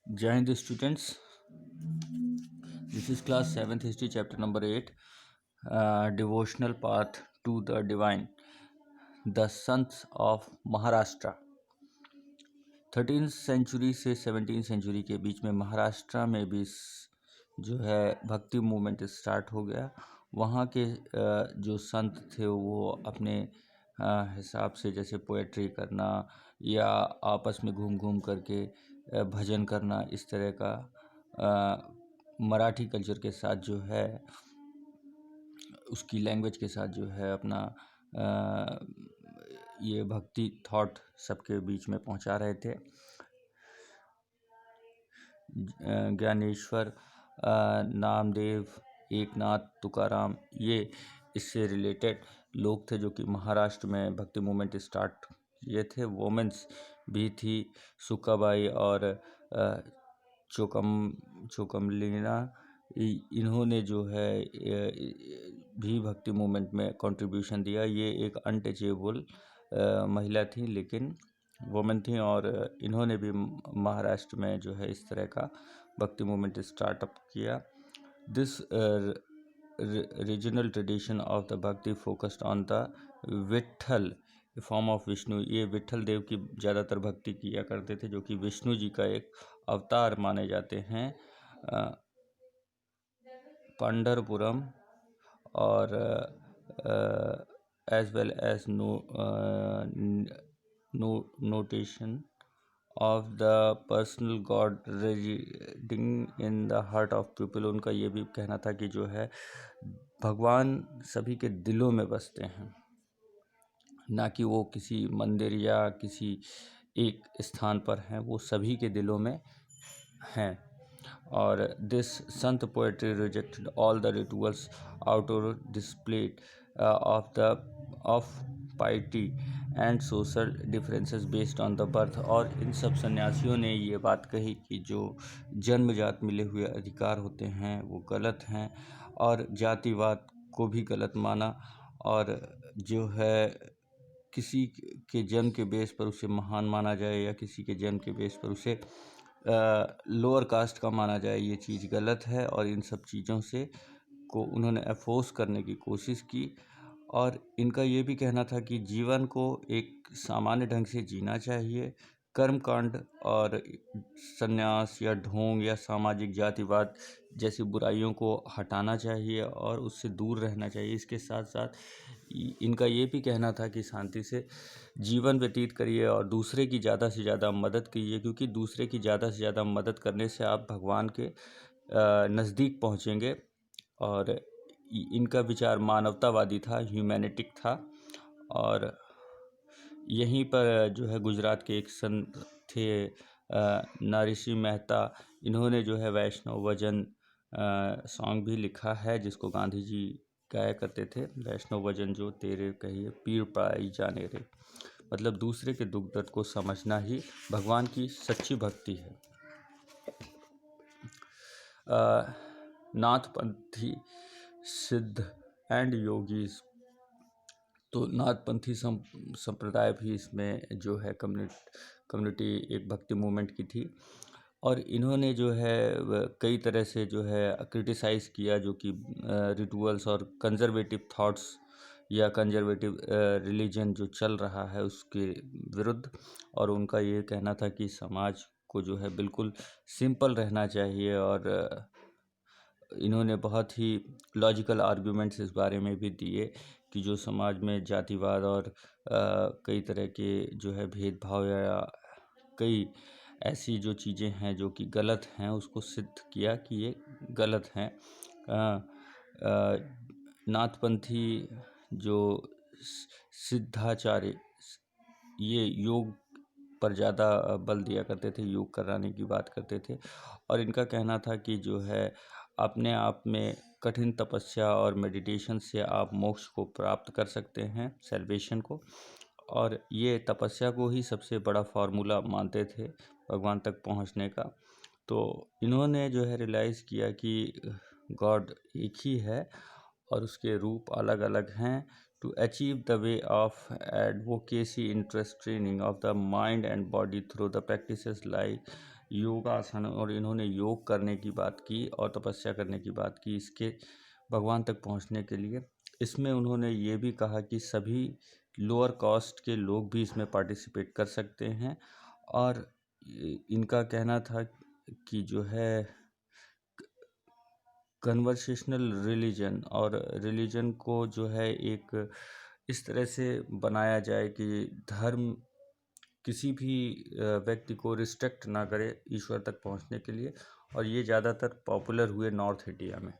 Jai Hind students, this is class 7th history chapter number 8, devotional path to the divine, the sons of Maharashtra. 13th century से 17th century के बीच में महाराष्ट्र में भी जो है भक्ति मूवमेंट स्टार्ट हो गया। वहाँ के जो संत थे वो अपने हिसाब से जैसे पोएट्री करना या आपस में घूम घूम करके भजन करना, इस तरह का मराठी कल्चर के साथ जो है उसकी लैंग्वेज के साथ जो है अपना ये भक्ति थॉट सबके बीच में पहुंचा रहे थे। ज्ञानेश्वर, नामदेव, एकनाथ, तुकाराम, ये इससे रिलेटेड लोग थे जो कि महाराष्ट्र में भक्ति मूवमेंट स्टार्ट किए थे। वोमेंस भी थी, सुक्काबाई और चोकमलीना, इन्होंने जो है भी भक्ति मूवमेंट में कंट्रीब्यूशन दिया। ये एक अनटचेबल महिला थी, लेकिन वुमेन थी और इन्होंने भी महाराष्ट्र में जो है इस तरह का भक्ति मूवमेंट स्टार्टअप किया। This regional tradition of the bhakti focused on the Vitthal form of Vishnu. ये विट्ठल देव की ज़्यादातर भक्ति किया करते थे, जो कि विष्णु जी का एक अवतार माने जाते हैं। पंढरपुरम और as well as notation of the personal God residing in the heart of people। उनका ये भी कहना था कि जो है भगवान सभी के दिलों में बसते हैं, ना कि वो किसी मंदिर या किसी एक स्थान पर हैं, वो सभी के दिलों में हैं। और this Sant poetry rejected all the rituals outdoor display of पाइटी and social differences based on the birth. और इन सब सन्यासियों ने ये बात कही कि जो जन्मजात मिले हुए अधिकार होते हैं वो गलत हैं, और जातिवाद को भी गलत माना, और जो है किसी के जन्म के बेस पर उसे महान माना जाए या किसी के जन्म के बेस पर उसे लोअर कास्ट का माना जाए, ये चीज़ गलत है। और इन सब चीज़ों से को उन्होंने अफोर्स करने की कोशिश की। और इनका ये भी कहना था कि जीवन को एक सामान्य ढंग से जीना चाहिए। कर्मकांड और संन्यास या ढोंग या सामाजिक जातिवाद जैसी बुराइयों को हटाना चाहिए और उससे दूर रहना चाहिए। इसके साथ साथ इनका ये भी कहना था कि शांति से जीवन व्यतीत करिए और दूसरे की ज़्यादा से ज़्यादा मदद कीजिए, क्योंकि दूसरे की ज़्यादा से ज़्यादा मदद करने से आप भगवान के नज़दीक पहुँचेंगे। और इनका विचार मानवतावादी था, ह्यूमैनिटिक था। और यहीं पर जो है गुजरात के एक संत थे नरसिंह मेहता, इन्होंने जो है वैष्णव भजन सॉन्ग भी लिखा है, जिसको गांधी जी गाया करते थे। वैष्णव भजन जो तेरे कहिए पीर पाई जाने रे, मतलब दूसरे के दुख दर्द को समझना ही भगवान की सच्ची भक्ति है। नाथपंथी सिद्ध एंड योगीज, तो नाथपंथी संप्रदाय भी इसमें जो है कम्युनिटी एक भक्ति मूवमेंट की थी। और इन्होंने जो है कई तरह से जो है क्रिटिसाइज़ किया, जो कि रिचुअल्स और कंजर्वेटिव थॉट्स या कंजर्वेटिव रिलीजन जो चल रहा है उसके विरुद्ध। और उनका ये कहना था कि समाज को जो है बिल्कुल सिंपल रहना चाहिए। और इन्होंने बहुत ही लॉजिकल आर्ग्यूमेंट्स इस बारे में भी दिए कि जो समाज में जातिवाद और कई तरह के जो है भेदभाव या कई ऐसी जो चीज़ें हैं जो कि गलत हैं, उसको सिद्ध किया कि ये गलत हैं। नाथपंथी जो सिद्धाचार्य, ये योग पर ज़्यादा बल दिया करते थे, योग कराने की बात करते थे। और इनका कहना था कि जो है अपने आप में कठिन तपस्या और मेडिटेशन से आप मोक्ष को प्राप्त कर सकते हैं, सैल्वेशन को। और ये तपस्या को ही सबसे बड़ा फार्मूला मानते थे भगवान तक पहुंचने का। तो इन्होंने जो है रियलाइज़ किया कि गॉड एक ही है और उसके रूप अलग अलग हैं। To achieve the way of advocacy interest training of the mind and body through the practices like yogasana और इन्होंने योग करने की बात की और तपस्या करने की बात की इसके भगवान तक पहुंचने के लिए। इसमें उन्होंने ये भी कहा कि सभी लोअर कास्ट के लोग भी इसमें पार्टिसिपेट कर सकते हैं। और इनका कहना था कि जो है कन्वर्सेशनल रिलीजन और रिलीजन को जो है एक इस तरह से बनाया जाए कि धर्म किसी भी व्यक्ति को रिस्ट्रिक्ट ना करे ईश्वर तक पहुंचने के लिए। और ये ज़्यादातर पॉपुलर हुए नॉर्थ इंडिया में।